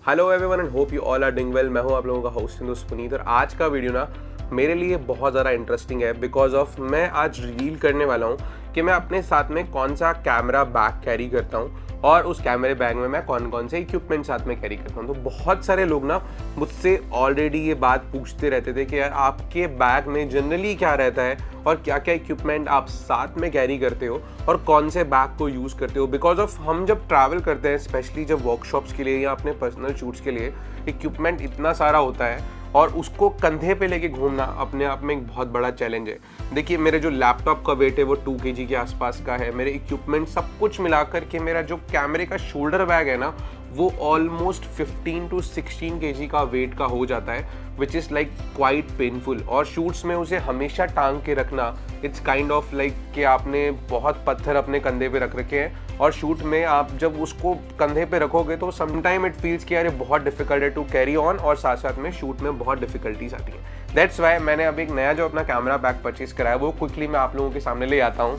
Hello everyone and hope you all are doing well. मैं हूं आप लोगों का होस्ट हिंदुस पुनीत और आज का वीडियो ना मेरे लिए बहुत ज़्यादा इंटरेस्टिंग है बिकॉज ऑफ मैं आज रिवील करने वाला हूं कि मैं अपने साथ में कौन सा कैमरा बैग कैरी करता हूं और उस कैमरे बैग में मैं कौन कौन से इक्विपमेंट साथ में कैरी करता हूं। तो बहुत सारे लोग ना मुझसे ऑलरेडी ये बात पूछते रहते थे कि यार आपके बैग में जनरली क्या रहता है और क्या क्या इक्विपमेंट आप साथ में कैरी करते हो और कौन से बैग को यूज़ करते हो। बिकॉज ऑफ हम जब ट्रैवल करते हैं स्पेशली जब वर्कशॉप्स के लिए या अपने पर्सनल शूट्स के लिए इक्विपमेंट इतना सारा होता है और उसको कंधे पे लेके घूमना अपने आप में एक बहुत बड़ा चैलेंज है। देखिए मेरे जो लैपटॉप का वेट है वो 2 kg के आसपास का है। मेरे इक्विपमेंट सब कुछ मिलाकर के मेरा जो कैमरे का शोल्डर बैग है ना वो ऑलमोस्ट 15 to 16 kg का वेट का हो जाता है which is like quite painful. और शूट्स में उसे हमेशा टांग के रखना इट्स काइंड ऑफ लाइक कि आपने बहुत पत्थर अपने कंधे पे रख रखे हैं और शूट में आप जब उसको कंधे पे रखोगे तो समटाइम इट फील्स कि यार ये बहुत डिफिकल्ट है टू कैरी ऑन और साथ साथ में शूट में बहुत डिफिकल्टीज आती है। दैट्स वाई मैंने अब एक नया जो अपना कैमरा बैग परचेज करा है वो क्विकली मैं आप लोगों के सामने ले आता हूँ।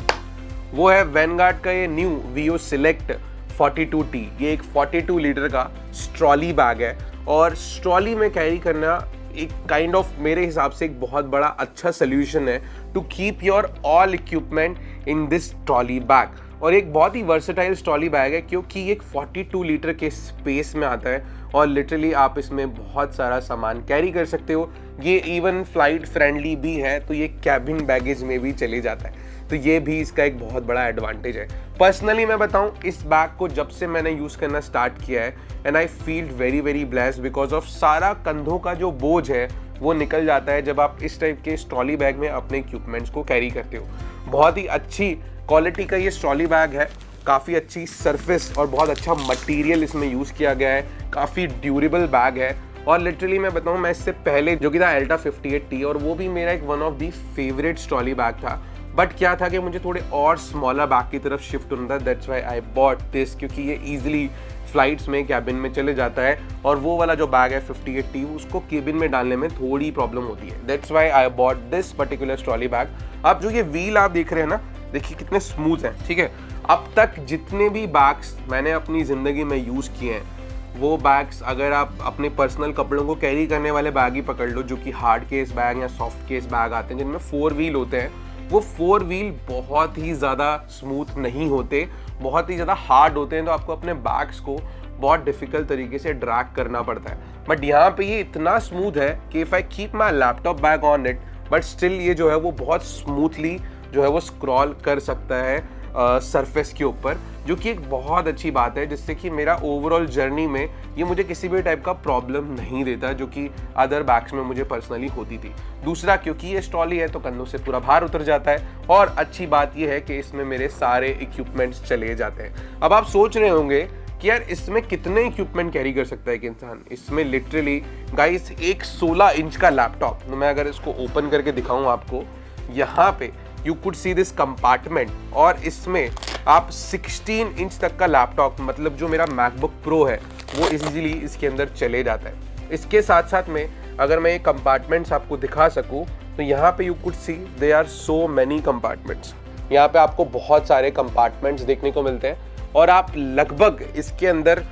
वो है वैनगार्ड का ये न्यू वीओ सिलेक्ट 42T। ये एक 42 लीटर का स्ट्रॉली बैग है और स्ट्रॉली में कैरी करना एक काइंड ऑफ मेरे हिसाब से एक बहुत बड़ा अच्छा सोल्यूशन है to keep your all equipment in this trolley bag. और एक बहुत ही वर्सेटाइल ट्रॉली बैग है क्योंकि ये 42 लीटर के स्पेस में आता है और लिटरली आप इसमें बहुत सारा सामान कैरी कर सकते हो। ये इवन फ्लाइट फ्रेंडली भी है तो ये कैबिन बैगेज में भी चले जाता है, तो ये भी इसका एक बहुत बड़ा एडवांटेज है। पर्सनली मैं बताऊं इस बैग को जब से मैंने यूज़ करना स्टार्ट किया है and I feel very blessed because of सारा कंधों का जो बोझ है वो निकल जाता है जब आप इस टाइप के ट्रॉली बैग में अपने इक्विपमेंट्स को कैरी करते हो। बहुत ही अच्छी क्वालिटी का ये ट्रॉली बैग है, काफ़ी अच्छी सरफेस और बहुत अच्छा मटेरियल इसमें यूज़ किया गया है, काफ़ी ड्यूरेबल बैग है। और लिटरली मैं बताऊं मैं इससे पहले जो कि था एल्टा 58T और वो भी मेरा एक one of the favourite trolley bag था, बट क्या था कि मुझे थोड़े और स्मॉलर बैग की तरफ शिफ्ट होना था। That's why I bought this क्योंकि ये ईजिली फ्लाइट्स में कैबिन में चले जाता है और वो वाला जो बैग है 58T उसको केबिन में डालने में थोड़ी प्रॉब्लम होती है। That's why I bought this particular trolley bag. अब जो ये व्हील आप देख रहे हैं ना, देखिए कितने स्मूथ हैं, ठीक है। अब तक जितने भी बैग्स मैंने अपनी ज़िंदगी में यूज़ किए हैं वो बैग्स अगर आप अपने पर्सनल कपड़ों को कैरी करने वाले बैग ही पकड़ लो जो कि हार्ड केस बैग या सॉफ्ट केस बैग आते हैं जिनमें 4 व्हील होते हैं, वो 4 व्हील बहुत ही ज़्यादा स्मूथ नहीं होते, बहुत ही ज़्यादा हार्ड होते हैं, तो आपको अपने बैग्स को बहुत डिफिकल्ट तरीके से ड्रैग करना पड़ता है। बट यहाँ पे ये इतना स्मूथ है कि if I keep my laptop bag on it but still ये जो है वो बहुत स्मूथली जो है वो स्क्रॉल कर सकता है सरफेस के ऊपर, जो कि एक बहुत अच्छी बात है जिससे कि मेरा ओवरऑल जर्नी में ये मुझे किसी भी टाइप का प्रॉब्लम नहीं देता जो कि अदर बैग्स में मुझे पर्सनली होती थी। दूसरा क्योंकि ये ट्रॉली है तो कंधों से पूरा भार उतर जाता है और अच्छी बात ये है कि इसमें मेरे सारे इक्विपमेंट्स चले जाते हैं। अब आप सोच रहे होंगे कि यार इसमें कितने इक्विपमेंट कैरी कर सकता है एक इंसान। इसमें लिटरली गाइस एक 16 इंच का लैपटॉप, तो मैं अगर इसको ओपन करके दिखाऊं आपको, यहाँ पे you could see this compartment और इसमें आप 16 इंच तक का लैपटॉप मतलब जो मेरा मैकबुक प्रो है वो इजीली इसके अंदर चले जाता है। इसके साथ साथ में अगर मैं ये कंपार्टमेंट्स आपको दिखा सकूं तो यहाँ पे you could see there are so many compartments. यहाँ पे आपको बहुत सारे कंपार्टमेंट्स देखने को मिलते हैं और आप लगभग इसके अंदर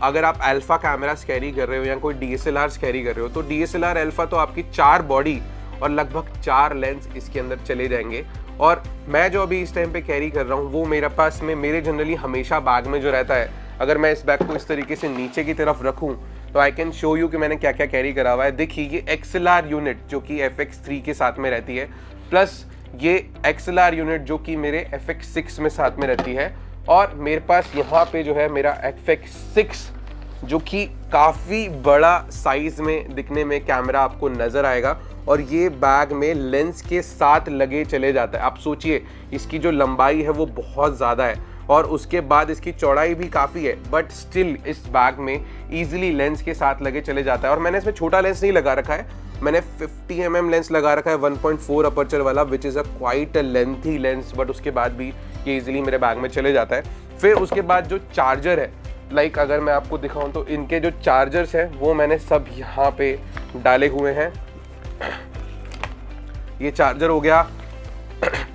अगर आप अल्फा कैमरास कैरी कर रहे हो या कोई DSLRs कैरी कर रहे हो तो DSLR अल्फा तो आपकी 4 बॉडी और लगभग 4 लेंस इसके अंदर चले जाएंगे। और मैं जो अभी इस टाइम पे कैरी कर रहा हूँ वो मेरे पास में मेरे जनरली हमेशा बैग में जो रहता है, अगर मैं इस बैग को इस तरीके से नीचे की तरफ रखूँ तो आई कैन शो यू कि मैंने क्या क्या कैरी करा हुआ है। देखिए ये XLR यूनिट जो कि FX3 के साथ में रहती है, प्लस ये XLR यूनिट जो कि मेरे FX6 में साथ में रहती है, और मेरे पास यहाँ पे जो है मेरा FX6 जो कि काफ़ी बड़ा साइज में दिखने में कैमरा आपको नज़र आएगा और ये बैग में लेंस के साथ लगे चले जाता है। आप सोचिए इसकी जो लंबाई है वो बहुत ज़्यादा है और उसके बाद इसकी चौड़ाई भी काफ़ी है, बट स्टिल इस बैग में ईजिली लेंस के साथ लगे चले जाता है। और मैंने इसमें छोटा लेंस नहीं लगा रखा है, मैंने 50 mm लेंस लगा रखा है 1.4 अपर्चर वाला which is a quite lengthy lens, but उसके बाद भी ये ईजिली मेरे बैग में चले जाता है। फिर उसके बाद जो चार्जर है, लाइक अगर मैं आपको दिखाऊं तो इनके जो चार्जर्स हैं वो मैंने सब यहाँ पे डाले हुए हैं। ये चार्जर हो गया,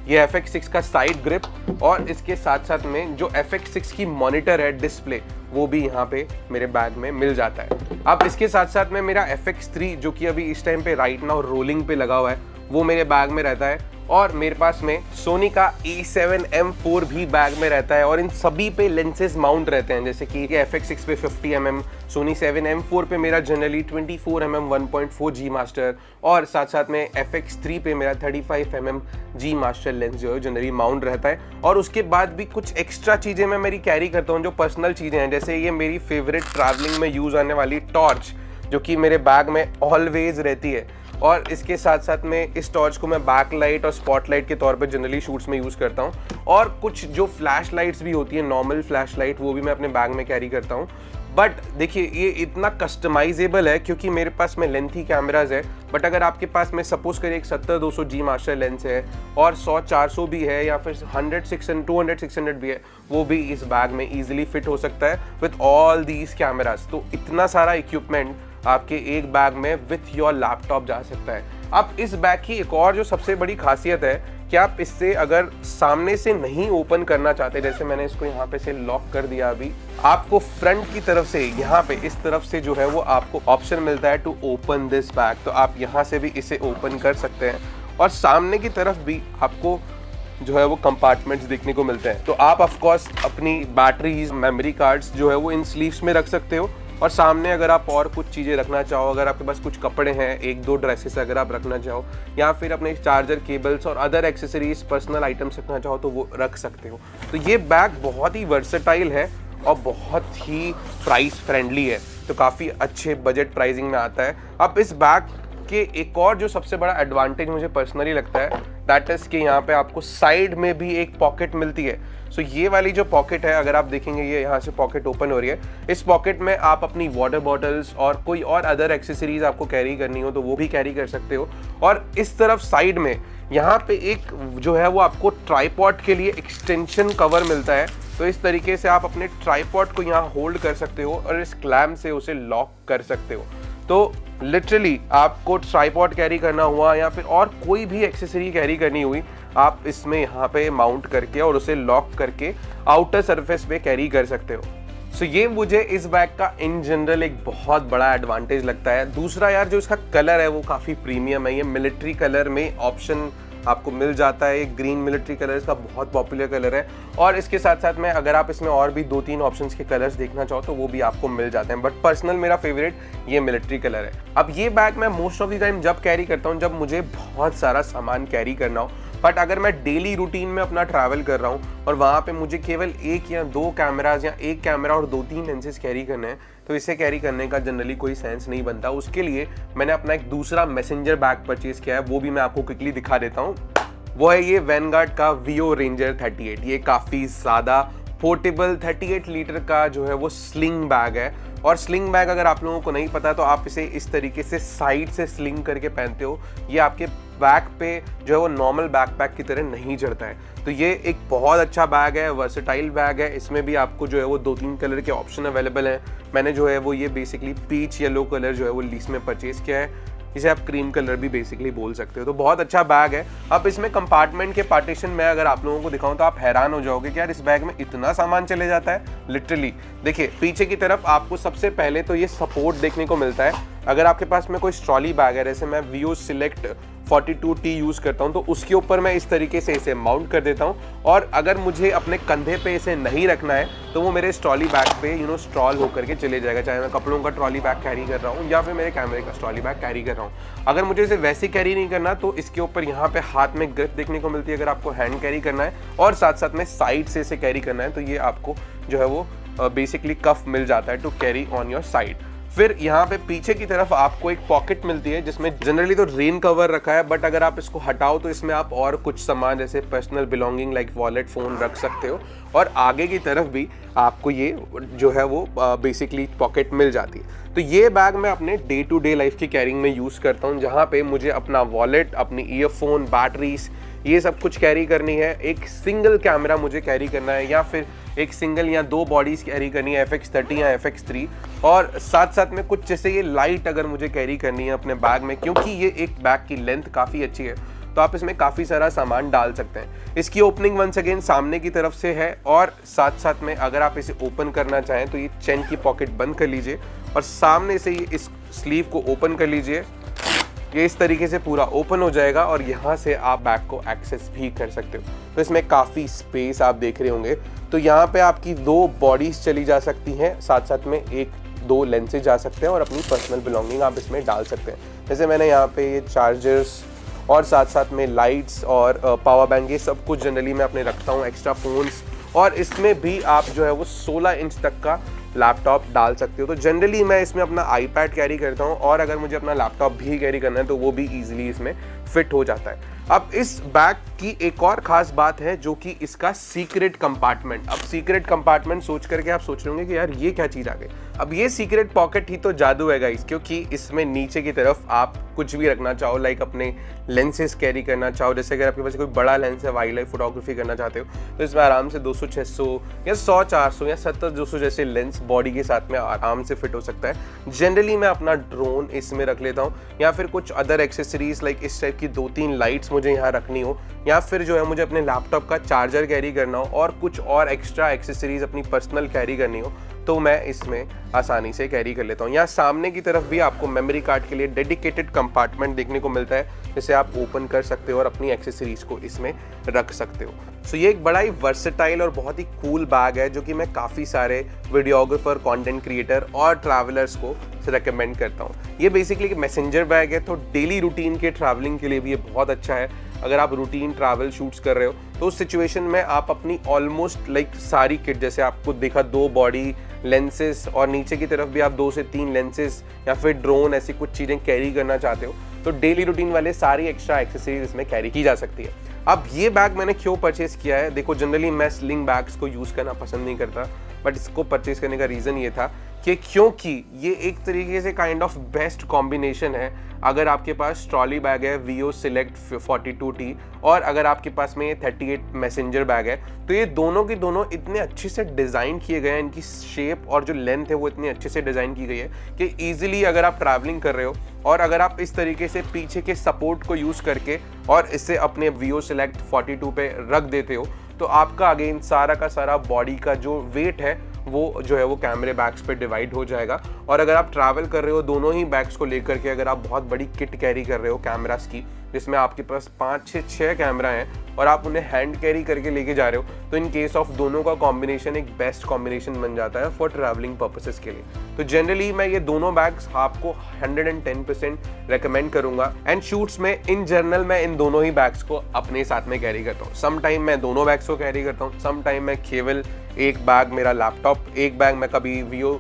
ये FX6 का साइड ग्रिप और इसके साथ साथ में जो FX6 की मॉनिटर है डिस्प्ले वो भी यहाँ पे मेरे बैग में मिल जाता है। अब इसके साथ साथ में मेरा FX3 जो कि अभी इस टाइम पे राइट नाउ रोलिंग पे लगा हुआ है वो मेरे बैग में रहता है और मेरे पास में सोनी का A7M4 भी बैग में रहता है और इन सभी पे लेंसेज माउंट रहते हैं, जैसे कि FX6 पे 50mm, सोनी 7M4 पे मेरा जनरली 24mm 1.4 G मास्टर और साथ साथ में FX3 पे मेरा 35mm G मास्टर लेंस जो है जनरली माउंट रहता है। और उसके बाद भी कुछ एक्स्ट्रा चीज़ें मैं मेरी कैरी करता हूँ जो पर्सनल चीज़ें हैं, जैसे ये मेरी फेवरेट ट्रैवलिंग में यूज़ आने वाली टॉर्च जो कि मेरे बैग में ऑलवेज रहती है और इसके साथ साथ में इस टॉर्च को मैं बैक लाइट और स्पॉटलाइट के तौर पे जनरली शूट्स में यूज़ करता हूँ। और कुछ जो फ्लैश लाइट्स भी होती है, नॉर्मल फ्लैश लाइट, वो भी मैं अपने बैग में कैरी करता हूँ। बट देखिए ये इतना कस्टमाइजेबल है क्योंकि मेरे पास में लेंथी कैमराज है। बट अगर आपके पास में सपोज करिए एक 70-200 G मास्टर लेंस है और 100-400 भी है या फिर 200-600 भी है, वो भी इस बैग में ईजिली फिट हो सकता है विथ ऑल दीज कैमराज। तो इतना सारा इक्विपमेंट आपके एक बैग में विथ योर लैपटॉप जा सकता है। अब इस बैग की एक और जो सबसे बड़ी खासियत है कि आप इससे अगर सामने से नहीं ओपन करना चाहते, जैसे मैंने इसको यहाँ पे से लॉक कर दिया, अभी आपको फ्रंट की तरफ से यहाँ पे इस तरफ से जो है वो आपको ऑप्शन मिलता है टू ओपन दिस बैग, तो आप यहाँ से भी इसे ओपन कर सकते हैं। और सामने की तरफ भी आपको जो है वो कंपार्टमेंट्स देखने को मिलते हैं, तो आप ऑफकोर्स अपनी बैटरीज, मेमोरी कार्ड्स जो है वो इन स्लीव्स में रख सकते हो। और सामने अगर आप और कुछ चीज़ें रखना चाहो, अगर आपके पास कुछ कपड़े हैं, 1-2 ड्रेसेस अगर आप रखना चाहो या फिर अपने चार्जर केबल्स और अदर एक्सेसरीज, पर्सनल आइटम्स रखना चाहो तो वो रख सकते हो। तो ये बैग बहुत ही वर्सेटाइल है और बहुत ही प्राइस फ्रेंडली है, तो काफ़ी अच्छे बजट प्राइसिंग में आता है। अब इस बैग के एक और जो सबसे बड़ा एडवांटेज मुझे पर्सनली लगता है दैट इज़ कि यहाँ पे आपको साइड में भी एक पॉकेट मिलती है। सो ये वाली जो पॉकेट है, अगर आप देखेंगे ये यहाँ से पॉकेट ओपन हो रही है, इस पॉकेट में आप अपनी वाटर बॉटल्स और कोई और अदर एक्सेसरीज आपको कैरी करनी हो तो वो भी कैरी कर सकते हो। और इस तरफ साइड में यहाँ पे एक जो है वो आपको ट्राइपॉड के लिए एक्सटेंशन कवर मिलता है, तो इस तरीके से आप अपने ट्राइपॉड को यहाँ होल्ड कर सकते हो और इस क्लैम्प से उसे लॉक कर सकते हो। तो लिटरली आपको ट्राइपॉड कैरी करना हुआ या फिर और कोई भी एक्सेसरी कैरी करनी हुई, आप इसमें यहाँ पे माउंट करके और उसे लॉक करके आउटर सरफेस पे कैरी कर सकते हो। सो ये मुझे इस बैग का इन जनरल एक बहुत बड़ा एडवांटेज लगता है। दूसरा यार जो इसका कलर है वो काफ़ी प्रीमियम है, ये मिलिट्री कलर में ऑप्शन आपको मिल जाता है। एक ग्रीन मिलिट्री कलर इसका बहुत पॉपुलर कलर है और इसके साथ साथ में अगर आप इसमें और भी 2-3 ऑप्शंस के कलर्स देखना चाहो तो वो भी आपको मिल जाते हैं, बट पर्सनल मेरा फेवरेट ये मिलिट्री कलर है। अब ये बैग मैं मोस्ट ऑफ द टाइम जब कैरी करता हूँ जब मुझे बहुत सारा सामान कैरी करना हो, बट अगर मैं डेली रूटीन में अपना ट्रैवल कर रहा हूँ और वहाँ पे मुझे केवल 1 या 2 कैमराज या 1 कैमरा और 2-3 लेंसेज कैरी करने हैं, तो इसे कैरी करने का जनरली कोई सेंस नहीं बनता। उसके लिए मैंने अपना एक दूसरा मैसेंजर बैग परचेज किया है, वो भी मैं आपको क्विकली दिखा देता हूँ। वो है ये वैनगार्ड का VO रेंजर 38। ये काफ़ी ज़्यादा पोर्टेबल 38 लीटर का जो है वो स्लिंग बैग है। और स्लिंग बैग अगर आप लोगों को नहीं पता तो आप इसे इस तरीके से साइड से स्लिंग करके पहनते हो, ये आपके बैक पे जो है वो नॉर्मल बैकपैक की तरह नहीं चढ़ता है। तो ये एक बहुत अच्छा बैग है, वर्सेटाइल बैग है। इसमें भी आपको जो है वो 2-3 कलर के ऑप्शन अवेलेबल हैं। मैंने जो है वो ये बेसिकली पीच येलो कलर जो है वो लीस में परचेज किया है, इसे आप क्रीम कलर भी बेसिकली बोल सकते हो। तो बहुत अच्छा बैग है। अब इसमें कंपार्टमेंट के पार्टीशन में अगर आप लोगों को दिखाऊं तो आप हैरान हो जाओगे कि यार इस बैग में इतना सामान चले जाता है। लिटरली देखिए पीछे की तरफ आपको सबसे पहले तो ये सपोर्ट देखने को मिलता है। अगर आपके पास में कोई ट्रॉली बैग है, जैसे मैं VO Select 42T यूज़ करता हूं, तो उसके ऊपर मैं इस तरीके से इसे माउंट कर देता हूं। और अगर मुझे अपने कंधे पे इसे नहीं रखना है तो वो मेरे ट्रॉली बैग पे स्ट्रॉल होकर के चले जाएगा, चाहे मैं कपड़ों का ट्रॉली बैग कैरी कर रहा हूँ या फिर मेरे कैमरे का ट्रॉली बैग कैरी कर रहा हूँ। अगर मुझे इसे वैसे कैरी नहीं करना तो इसके ऊपर यहाँ पे हाथ में ग्रिप देखने को मिलती है अगर आपको हैंड कैरी करना है, और साथ साथ में साइड से इसे कैरी करना है तो ये आपको जो है वो बेसिकली कफ मिल जाता है to carry on your side. फिर यहाँ पे पीछे की तरफ आपको एक पॉकेट मिलती है जिसमें जनरली तो रेन कवर रखा है, बट अगर आप इसको हटाओ तो इसमें आप और कुछ सामान जैसे personal belonging like wallet, phone रख सकते हो। और आगे की तरफ भी आपको ये जो है वो बेसिकली पॉकेट मिल जाती है। तो ये बैग मैं अपने डे टू डे लाइफ की कैरिंग में यूज़ करता हूँ, जहाँ पे मुझे अपना वॉलेट, अपनी ईयरफोन, बैटरीज, ये सब कुछ कैरी करनी है। एक सिंगल कैमरा मुझे कैरी करना है या फिर एक सिंगल या 2 बॉडीज़ कैरी करनी है, FX30 या FX3, और साथ साथ में कुछ जैसे ये लाइट अगर मुझे कैरी करनी है अपने बैग में, क्योंकि ये एक बैग की लेंथ काफ़ी अच्छी है तो आप इसमें काफ़ी सारा सामान डाल सकते हैं। इसकी ओपनिंग वंस अगेन सामने की तरफ से है और साथ साथ में अगर आप इसे ओपन करना चाहें तो ये चेन की पॉकेट बंद कर लीजिए और सामने से ये इस स्लीव को ओपन कर लीजिए। ये इस तरीके से पूरा ओपन हो जाएगा और यहाँ से आप बैग को एक्सेस भी कर सकते हो। तो इसमें काफ़ी स्पेस आप देख रहे होंगे। तो यहाँ पे आपकी 2 बॉडीज चली जा सकती हैं, साथ साथ में 1-2 लेंसेज जा सकते हैं और अपनी पर्सनल बिलोंगिंग आप इसमें डाल सकते हैं। जैसे मैंने यहाँ पे ये चार्जर्स और साथ साथ में लाइट्स और पावर बैंक, ये सब कुछ जनरली मैं अपने रखता हूँ, एक्स्ट्रा फ़ोन्स, और इसमें भी आप जो है वो 16 इंच तक का लैपटॉप डाल सकते हो। तो जनरली मैं इसमें अपना आईपैड कैरी करता हूँ और अगर मुझे अपना लैपटॉप भी कैरी करना है तो वो भी ईजिली इसमें फिट हो जाता है। अब इस बैग की एक और ख़ास बात है जो कि इसका सीक्रेट कंपार्टमेंट। अब सीक्रेट कंपार्टमेंट सोच करके आप सोच रहे होंगे कि यार ये क्या चीज़ आ गई। अब ये सीक्रेट पॉकेट ही तो जादू है गाइस, क्योंकि इसमें नीचे की तरफ आप कुछ भी रखना चाहो, लाइक अपने लेंसेज कैरी करना चाहो, जैसे अगर आपके पास कोई बड़ा लेंस है, वाइल्ड लाइफ फोटोग्राफी करना चाहते हो तो इसमें आराम से 200-600 या 100-400 या 70-200 जैसे लेंस बॉडी के साथ में आराम से फिट हो सकता है। जनरली मैं अपना ड्रोन इसमें रख लेता हूँ या फिर कुछ अदर एक्सेसरीज लाइक इस टाइप की 2-3 लाइट्स मुझे यहाँ रखनी हो, या फिर जो है मुझे अपने लैपटॉप का चार्जर कैरी करना हो और कुछ और एक्स्ट्रा एक्सेसरीज अपनी पर्सनल कैरी करनी हो तो मैं इसमें आसानी से कैरी कर लेता हूँ। यहाँ सामने की तरफ भी आपको मेमोरी कार्ड के लिए डेडिकेटेड कंपार्टमेंट देखने को मिलता है, जिसे आप ओपन कर सकते हो और अपनी एक्सेसरीज को इसमें रख सकते हो। सो ये एक बड़ा ही वर्सेटाइल और बहुत ही कूल बैग है जो कि मैं काफ़ी सारे वीडियोग्राफर, कंटेंट क्रिएटर और ट्रैवलर्स को रेकमेंड करता हूँ। ये बेसिकली एक मैसेंजर बैग है, तो डेली रूटीन के ट्रैवलिंग के लिए भी ये बहुत अच्छा है। अगर आप रूटीन ट्रैवल शूट्स कर रहे हो तो उस सिचुएशन में आप अपनी ऑलमोस्ट लाइक सारी किट, जैसे आपको देखा 2 बॉडी लेंसेज और नीचे की तरफ भी आप 2 से 3 लेंसेज या फिर ड्रोन, ऐसी कुछ चीज़ें कैरी करना चाहते हो तो डेली रूटीन वाले सारी एक्स्ट्रा एक्सेसरीज इसमें कैरी की जा सकती है। अब ये बैग मैंने क्यों परचेज़ किया है, देखो जनरली मैं स्लिंग बैग्स को यूज़ करना पसंद नहीं करता, बट इसको परचेज करने का रीज़न ये था कि क्योंकि ये एक तरीके से काइंड ऑफ बेस्ट कॉम्बिनेशन है। अगर आपके पास ट्रॉली बैग है Veo Select 42T और अगर आपके पास में ये 38 मैसेंजर बैग है, तो ये दोनों के दोनों इतने अच्छे से डिज़ाइन किए गए हैं, इनकी शेप और जो लेंथ है वो इतनी अच्छे से डिज़ाइन की गई है कि ईजिली अगर आप ट्रैवलिंग कर रहे हो और अगर आप इस तरीके से पीछे के सपोर्ट को यूज़ करके और इसे अपने Veo Select 42 पे रख देते हो तो आपका अगेन सारा का सारा बॉडी का जो वेट है वो जो है वो कैमरे बैग्स पे डिवाइड हो जाएगा। और अगर आप ट्रैवल कर रहे हो दोनों ही बैग्स को लेकर के, अगर आप बहुत बड़ी किट कैरी कर रहे हो कैमरास की, जिसमें आपके पास 5-6 कैमरा हैं और आप उन्हें हैंड कैरी करके लेके जा रहे हो, तो इन केस ऑफ दोनों का कॉम्बिनेशन एक बेस्ट कॉम्बिनेशन बन जाता है फॉर ट्रैवलिंग पर्पसेस के लिए। तो जनरली मैं ये दोनों बैग्स आपको 110% रेकमेंड करूंगा एंड शूट्स में इन जनरल मैं इन दोनों ही बैग्स को अपने साथ में कैरी करता हूँ। सम टाइम मैं दोनों बैग्स को कैरी करता हूँ, सम टाइम मैं केवल एक बैग मेरा लैपटॉप, एक बैग मैं कभी Veo,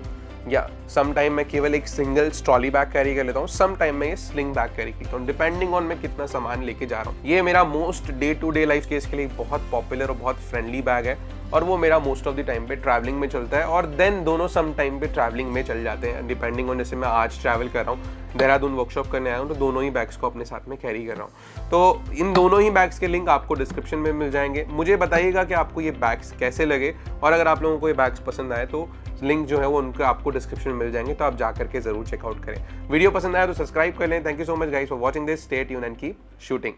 या सम टाइम मैं केवल एक सिंगल ट्रॉली बैग कैरी कर लेता हूँ, सम टाइम मैं ये स्लिंग बैग कैरी करता हूँ, डिपेंडिंग ऑन मैं कितना सामान लेके जा रहा हूँ। ये मेरा most day to day life case के लिए बहुत पॉपुलर और बहुत फ्रेंडली बैग है और वो मेरा मोस्ट ऑफ द टाइम पे ट्रैवलिंग में चलता है और देन दोनों सम टाइम पे ट्रैवलिंग में चल जाते हैं डिपेंडिंग ऑन। जैसे मैं आज ट्रैवल कर रहा हूँ, देहरादून वर्कशॉप करने आया हूँ, तो दोनों ही बैग्स को अपने साथ में कैरी कर रहा हूँ। तो इन दोनों ही बैग्स के लिंक आपको डिस्क्रिप्शन में मिल जाएंगे। मुझे बताइएगा कि आपको ये बैग्स कैसे लगे और अगर आप लोगों को ये बैग्स पसंद आए तो लिंक जो है वो उनका आपको डिस्क्रिप्शन में मिल जाएंगे, तो आप जा करके जरूर चेकआउट करें। वीडियो पसंद आया तो सब्सक्राइब कर लें। Thank you so much guys for watching this. Stay tuned and keep shooting.